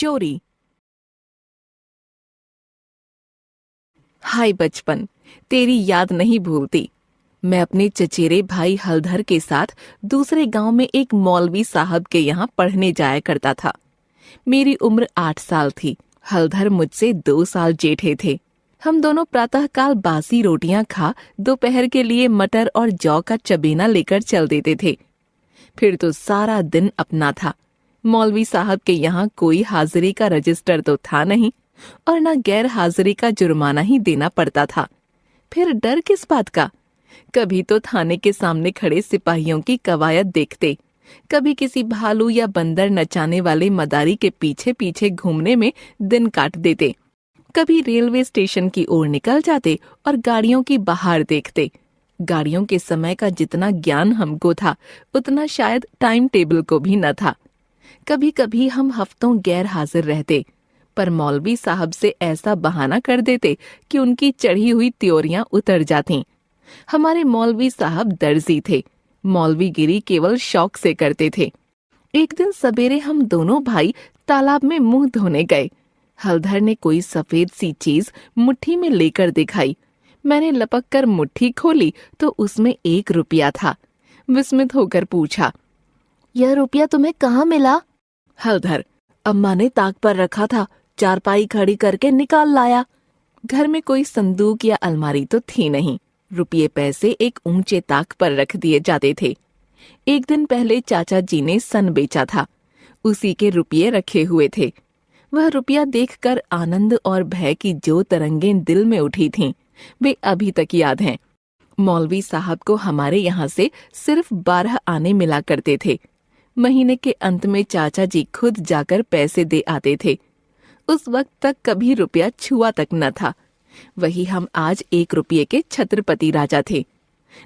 चोरी। हाय बचपन, तेरी याद नहीं भूलती। मैं अपने चचेरे भाई हलधर के साथ दूसरे गांव में एक मौलवी साहब के यहाँ पढ़ने जाया करता था। मेरी उम्र 8 साल थी। हलधर मुझसे 2 साल जेठे थे। हम दोनों प्रातःकाल बासी रोटियां खा दोपहर के लिए मटर और जौ का चबेना लेकर चल देते थे। फिर तो सारा दिन अपना था। मौलवी साहब के यहाँ कोई हाजिरी का रजिस्टर तो था नहीं और न गैर हाजिरी का जुर्माना ही देना पड़ता था। फिर डर किस बात का? कभी तो थाने के सामने खड़े सिपाहियों की कवायद देखते, कभी किसी भालू या बंदर नचाने वाले मदारी के पीछे पीछे घूमने में दिन काट देते, कभी रेलवे स्टेशन की ओर निकल जाते और गाड़ियों की बहार देखते। गाड़ियों के समय का जितना ज्ञान हमको था उतना शायद टाइम टेबल को भी न था। कभी कभी हम हफ्तों गैर हाजिर रहते, पर मौलवी साहब से ऐसा बहाना कर देते कि उनकी चढ़ी हुई त्योरियां उतर जातीं। हमारे मौलवी साहब दर्जी थे। मौलवीगिरी केवल शौक से करते थे। एक दिन सवेरे हम दोनों भाई तालाब में मुंह धोने गए। हलधर ने कोई सफेद सी चीज मुट्ठी में लेकर दिखाई। मैंने लपक कर मुट्ठी खोली तो उसमें 1 रुपया था। विस्मित होकर पूछा, यह रुपया तुम्हें कहाँ मिला? हलधर, अम्मा ने ताक पर रखा था, चारपाई खड़ी करके निकाल लाया। घर में कोई संदूक या अलमारी तो थी नहीं। रुपये पैसे एक ऊंचे ताक पर रख दिए जाते थे। एक दिन पहले चाचा जी ने सन बेचा था, उसी के रुपये रखे हुए थे। वह रुपया देखकर आनंद और भय की जो तरंगें दिल में उठी थीं, वे अभी तक याद हैं। मौलवी साहब को हमारे यहाँ से सिर्फ 12 आने मिला करते थे। महीने के अंत में चाचा जी खुद जाकर पैसे दे आते थे। उस वक्त तक कभी रुपया छुआ तक न था। वही हम आज 1 रुपये के छत्रपति राजा थे।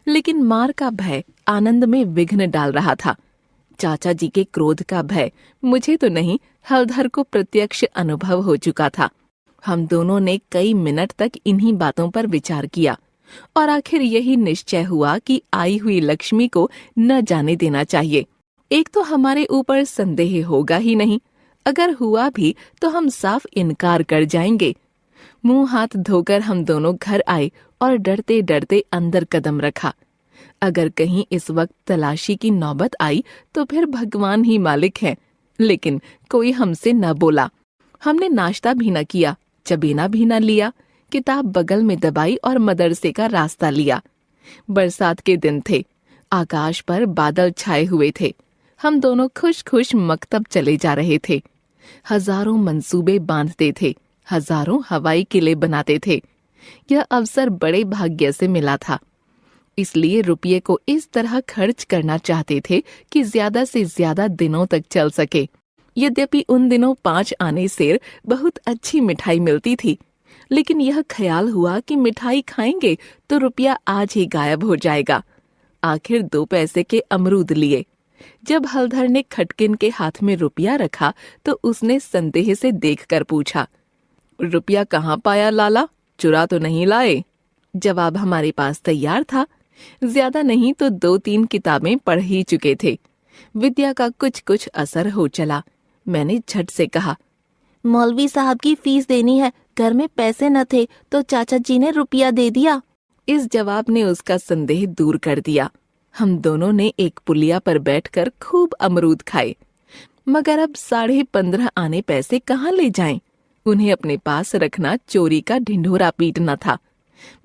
लेकिन मार का भय आनंद में विघ्न डाल रहा था। चाचा जी के क्रोध का भय मुझे तो नहीं, हलधर को प्रत्यक्ष अनुभव हो चुका था। हम दोनों ने कई मिनट तक इन्हीं बातों पर विचार किया और आखिर यही निश्चय हुआ कि आई हुई लक्ष्मी को न जाने देना चाहिए। एक तो हमारे ऊपर संदेह होगा ही नहीं, अगर हुआ भी तो हम साफ इनकार कर जाएंगे। मुंह हाथ धोकर हम दोनों घर आए और डरते डरते अंदर कदम रखा। अगर कहीं इस वक्त तलाशी की नौबत आई तो फिर भगवान ही मालिक है। लेकिन कोई हमसे न बोला। हमने नाश्ता भी न किया, चबेना भी न लिया, किताब बगल में दबाई और मदरसे का रास्ता लिया। बरसात के दिन थे, आकाश पर बादल छाए हुए थे। हम दोनों खुश खुश मकतब चले जा रहे थे। हजारों मंसूबे बांधते थे, हजारों हवाई किले बनाते थे। यह अवसर बड़े भाग्य से मिला था, इसलिए रुपये को इस तरह खर्च करना चाहते थे कि ज्यादा से ज्यादा दिनों तक चल सके। यद्यपि उन दिनों 5 आने सेर बहुत अच्छी मिठाई मिलती थी, लेकिन यह ख्याल हुआ कि मिठाई खाएंगे तो रुपया आज ही गायब हो जाएगा। आखिर 2 पैसे के अमरूद लिए। जब हलधर ने खटकिन के हाथ में रुपया रखा तो उसने संदेह से देखकर पूछा, रुपया कहाँ पाया लाला, चुरा तो नहीं लाए? जवाब हमारे पास तैयार था। ज्यादा नहीं तो 2-3 किताबें पढ़ ही चुके थे। विद्या का कुछ कुछ असर हो चला। मैंने झट से कहा, मौलवी साहब की फीस देनी है, घर में पैसे न थे तो चाचा जी ने रुपया दे दिया। इस जवाब ने उसका संदेह दूर कर दिया। हम दोनों ने एक पुलिया पर बैठकर खूब अमरूद खाए। मगर अब 15.5 आने पैसे कहाँ ले जाएं? उन्हें अपने पास रखना चोरी का ढिंढोरा पीटना था।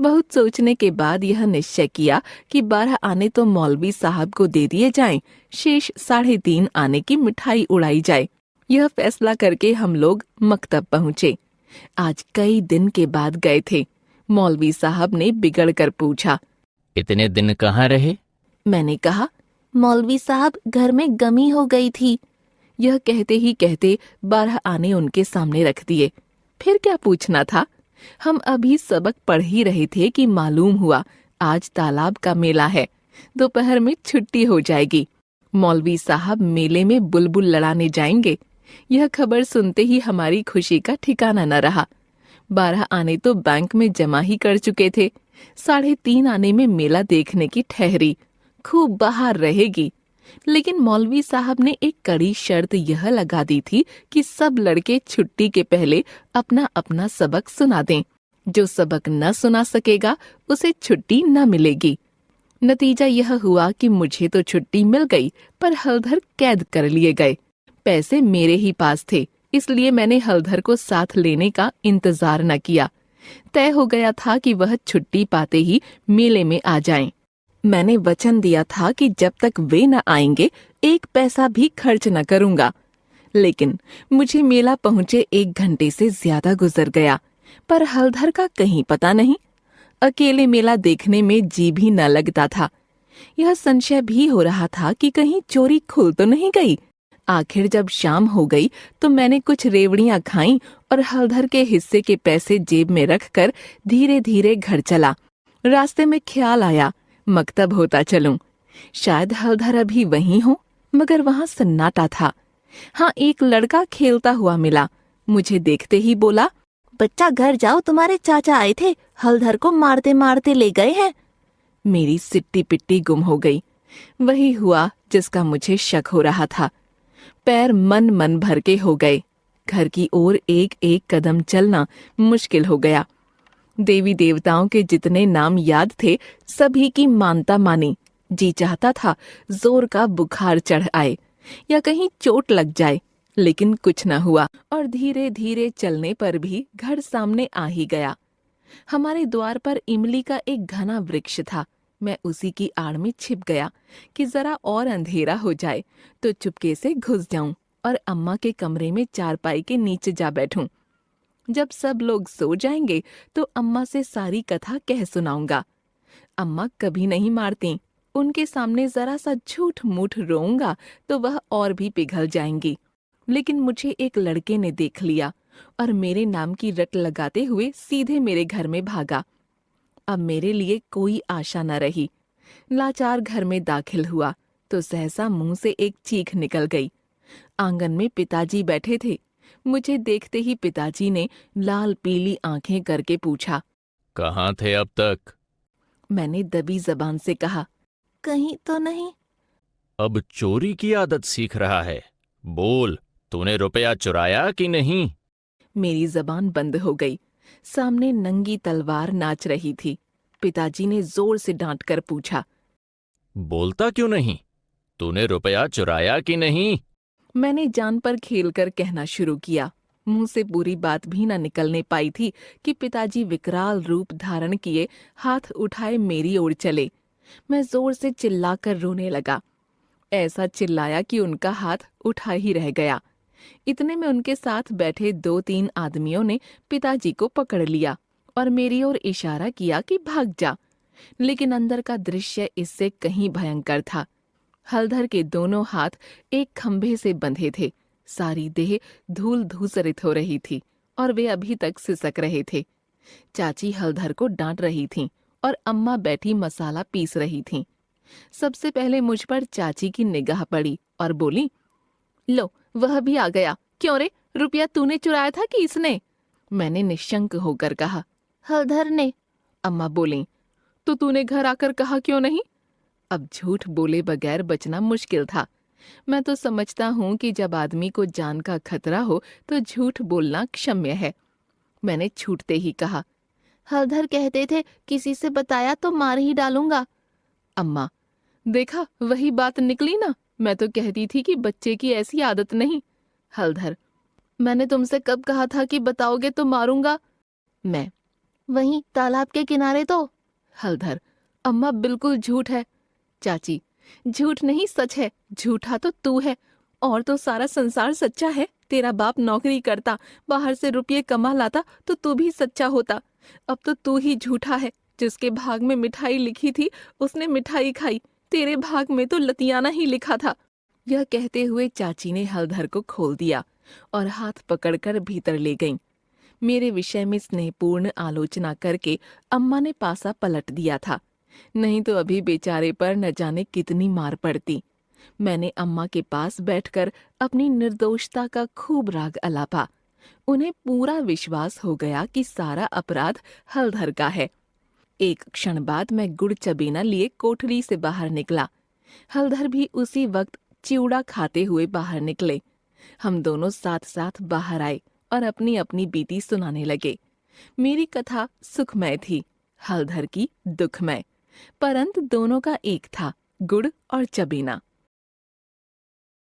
बहुत सोचने के बाद यह निश्चय किया कि 12 आने तो मौलवी साहब को दे दिए जाएं, शेष 3.5 आने की मिठाई उड़ाई जाए। यह फैसला करके हम लोग मकतब पहुँचे। आज कई दिन के बाद गए थे। मौलवी साहब ने बिगड़ कर पूछा, इतने दिन कहाँ रहे? मैंने कहा, मौलवी साहब घर में गमी हो गई थी। यह कहते ही कहते 12 आने उनके सामने रख दिए। फिर क्या पूछना था? हम अभी सबक पढ़ ही रहे थे कि मालूम हुआ आज तालाब का मेला है, दोपहर में छुट्टी हो जाएगी। मौलवी साहब मेले में बुलबुल लड़ाने जाएंगे। यह खबर सुनते ही हमारी खुशी का ठिकाना न रहा। 12 आने तो बैंक में जमा ही कर चुके थे। 3.5 आने में मेला देखने की ठहरी। खूब बहार रहेगी। लेकिन मौलवी साहब ने एक कड़ी शर्त यह लगा दी थी कि सब लड़के छुट्टी के पहले अपना अपना सबक सुना दें। जो सबक न सुना सकेगा उसे छुट्टी न मिलेगी। नतीजा यह हुआ कि मुझे तो छुट्टी मिल गई, पर हलधर कैद कर लिए गए। पैसे मेरे ही पास थे, इसलिए मैंने हलधर को साथ लेने का इंतजार न किया। तय हो गया था कि वह छुट्टी पाते ही मेले में आ जाएं। मैंने वचन दिया था कि जब तक वे न आएंगे 1 पैसा भी खर्च न करूंगा। लेकिन मुझे मेला पहुंचे 1 घंटे से ज्यादा गुजर गया, पर हलधर का कहीं पता नहीं। अकेले मेला देखने में जी भी न लगता था। यह संशय भी हो रहा था कि कहीं चोरी खुल तो नहीं गई। आखिर जब शाम हो गई तो मैंने कुछ रेवड़ियां खाईं और हलधर के हिस्से के पैसे जेब में रखकर धीरे धीरे घर चला। रास्ते में ख्याल आया, मकतब होता चलूं। शायद हलधर अभी वहीं हो, मगर वहां सन्नाटा था। हाँ, एक लड़का खेलता हुआ मिला। मुझे देखते ही बोला, बच्चा घर जाओ, तुम्हारे चाचा आए थे, हलधर को मारते मारते ले गए हैं। मेरी सिट्टी पिट्टी गुम हो गई। वही हुआ जिसका मुझे शक हो रहा था। पैर मन मन भर के हो गए। घर की ओर एक एक कदम चलना मुश्किल हो गया। देवी देवताओं के जितने नाम याद थे सभी की मानता मानी। जी चाहता था जोर का बुखार चढ़ आए या कहीं चोट लग जाए, लेकिन कुछ न हुआ और धीरे धीरे चलने पर भी घर सामने आ ही गया। हमारे द्वार पर इमली का एक घना वृक्ष था। मैं उसी की आड़ में छिप गया कि जरा और अंधेरा हो जाए तो चुपके से घुस जाऊं और अम्मा के कमरे में चारपाई के नीचे जा बैठूं। जब सब लोग सो जाएंगे तो अम्मा से सारी कथा कह सुनाऊंगा। अम्मा कभी नहीं मारती। उनके सामने जरा सा झूठ मूठ रोऊंगा तो वह और भी पिघल जाएंगी। लेकिन मुझे एक लड़के ने देख लिया और मेरे नाम की रट लगाते हुए सीधे मेरे घर में भागा। अब मेरे लिए कोई आशा न रही। लाचार घर में दाखिल हुआ तो सहसा मुंह से एक चीख निकल गई। आंगन में पिताजी बैठे थे। मुझे देखते ही पिताजी ने लाल पीली आंखें करके पूछा, कहाँ थे अब तक? मैंने दबी जबान से कहा, कहीं तो नहीं। अब चोरी की आदत सीख रहा है। बोल, तूने रुपया चुराया कि नहीं? मेरी जबान बंद हो गई। सामने नंगी तलवार नाच रही थी। पिताजी ने जोर से डांट कर पूछा, बोलता क्यों नहीं? तूने रुपया चुराया कि नहीं? मैंने जान पर खेलकर कहना शुरू किया। मुंह से पूरी बात भी न निकलने पाई थी कि पिताजी विकराल रूप धारण किए हाथ उठाए मेरी ओर चले। मैं जोर से चिल्लाकर रोने लगा। ऐसा चिल्लाया कि उनका हाथ उठा ही रह गया। इतने में उनके साथ बैठे 2-3 आदमियों ने पिताजी को पकड़ लिया और मेरी ओर इशारा किया कि भाग जा। लेकिन अंदर का दृश्य इससे कहीं भयंकर था। हलधर के दोनों हाथ एक खंभे से बंधे थे। सारी देह धूल धूसरित हो रही थी और वे अभी तक सिसक रहे थे। चाची हलधर को डांट रही थीं और अम्मा बैठी मसाला पीस रही थीं। सबसे पहले मुझ पर चाची की निगाह पड़ी और बोली, लो, वह भी आ गया। क्यों रे, रुपया तूने चुराया था कि इसने? मैंने निशंक होकर कहा, हलधर ने। अम्मा बोली, तो तूने घर आकर कहा क्यों नहीं? अब झूठ बोले बगैर बचना मुश्किल था। मैं तो समझता हूँ कि जब आदमी को जान का खतरा हो तो झूठ बोलना क्षम्य है। मैंने छूटते ही कहा, हलधर कहते थे किसी से बताया तो मार ही डालूंगा। अम्मा, देखा, वही बात निकली ना। मैं तो कहती थी कि बच्चे की ऐसी आदत नहीं। हलधर, मैंने तुमसे कब कहा था कि बताओगे तो मारूंगा? मैं, वहीं तालाब के किनारे तो। हलधर, अम्मा बिल्कुल झूठ है। चाची, झूठ नहीं सच है। झूठा तो तू है, और तो सारा संसार सच्चा है। तेरा बाप नौकरी करता, बाहर से रुपये कमा लाता तो तू भी सच्चा होता। अब तो तू ही झूठा है। जिसके भाग में मिठाई लिखी थी उसने मिठाई खाई। तेरे भाग में तो लतियाना ही लिखा था। यह कहते हुए चाची ने हलधर को खोल दिया और हाथ पकड़कर भीतर ले गईं। मेरे विषय में स्नेहपूर्ण आलोचना करके अम्मा ने पासा पलट दिया था, नहीं तो अभी बेचारे पर न जाने कितनी मार पड़ती। मैंने अम्मा के पास बैठकर अपनी निर्दोषता का खूब राग अलापा। उन्हें पूरा विश्वास हो गया कि सारा अपराध हलधर का है। एक क्षण बाद मैं गुड़ चबेना लिए कोठरी से बाहर निकला। हलधर भी उसी वक्त चिवड़ा खाते हुए बाहर निकले। हम दोनों साथ साथ बाहर आए और अपनी अपनी बीती सुनाने लगे। मेरी कथा सुखमय थी, हलधर की दुखमय, परंतु दोनों का एक था, गुड़ और चबीना।